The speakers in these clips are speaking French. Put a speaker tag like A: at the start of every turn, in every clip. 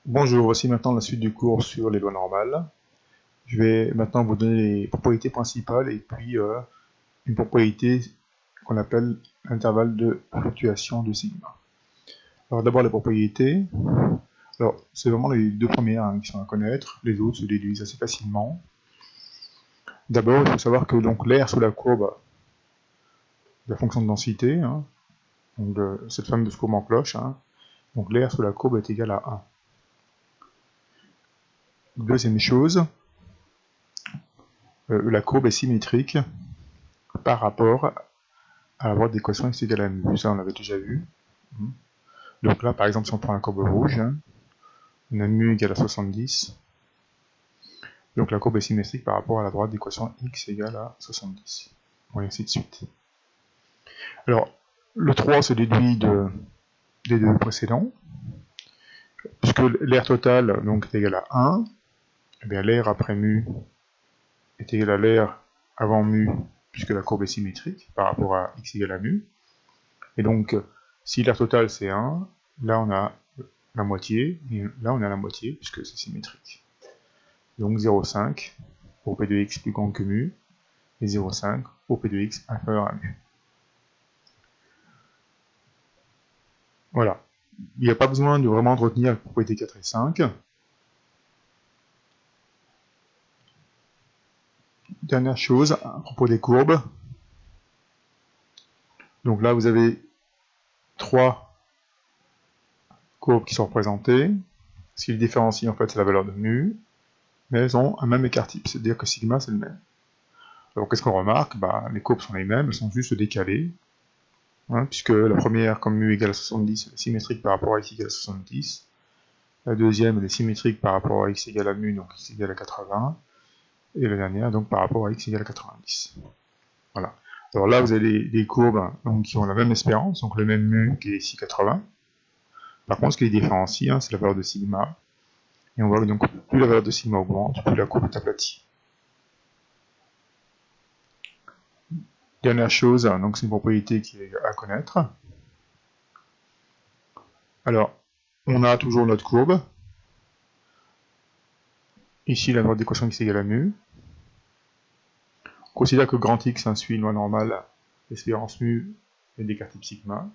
A: Bonjour, voici maintenant la suite du cours sur les lois normales. Je vais maintenant vous donner les propriétés principales et puis une propriété qu'on appelle l'intervalle de fluctuation de sigma. Alors d'abord les propriétés. Alors c'est vraiment les deux premières qui sont à connaître, les autres se déduisent assez facilement. D'abord il faut savoir que donc l'air sous la courbe de la fonction de densité, donc cette fameuse courbe en cloche, donc l'air sous la courbe est égal à 1. Deuxième chose, la courbe est symétrique par rapport à la droite d'équation x égale à mu. Ça, on l'avait déjà vu. Donc là, par exemple, si on prend la courbe rouge, on a mu égale à 70. Donc la courbe est symétrique par rapport à la droite d'équation x égale à 70. Et ainsi de suite. Alors, le 3 se déduit des deux précédents. Puisque l'air total donc, est égal à 1, eh bien l'air après mu est égal à l'air avant mu, puisque la courbe est symétrique par rapport à x égale à mu. Et donc, si l'air total c'est 1, là on a la moitié, et là on a la moitié, puisque c'est symétrique. Donc 0,5 pour P de x plus grand que mu, et 0,5 pour P de x inférieur à mu. Voilà. Il n'y a pas besoin de vraiment retenir les propriétés 4 et 5. Dernière chose, à propos des courbes. Donc là vous avez 3 courbes qui sont représentées. Ce qui les différencie en fait c'est la valeur de mu, mais elles ont un même écart type, c'est-à-dire que sigma c'est le même. Alors qu'est-ce qu'on remarque? Les courbes sont les mêmes, elles sont juste décalées, puisque la première, comme mu égale à 70, elle est symétrique par rapport à x égale à 70. La deuxième, elle est symétrique par rapport à x égale à mu, donc x égale à 80. Et la dernière, donc par rapport à x égale à 90. Voilà. Alors là, vous avez des courbes donc, qui ont la même espérance, donc le même mu qui est ici 80. Par contre, ce qui les différencie, c'est la valeur de sigma. Et on voit que donc plus la valeur de sigma augmente, plus la courbe est aplatie. Dernière chose, donc c'est une propriété qui est à connaître. Alors, on a toujours notre courbe. Ici, la valeur d'équation x égale à mu. On considère que grand X suit une loi normale, l'espérance mu et d'écart type sigma.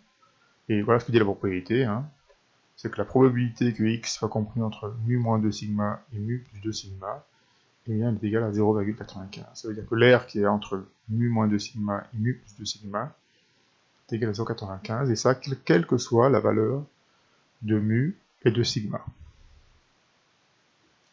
A: Et voilà ce que dit la propriété. C'est que la probabilité que x soit compris entre mu moins 2 sigma et mu plus 2 sigma, elle est égale à 0,95. Ça veut dire que l'air qui est entre mu moins 2 sigma et mu plus 2 sigma est égal à 0,95, et ça, quelle que soit la valeur de mu et de sigma.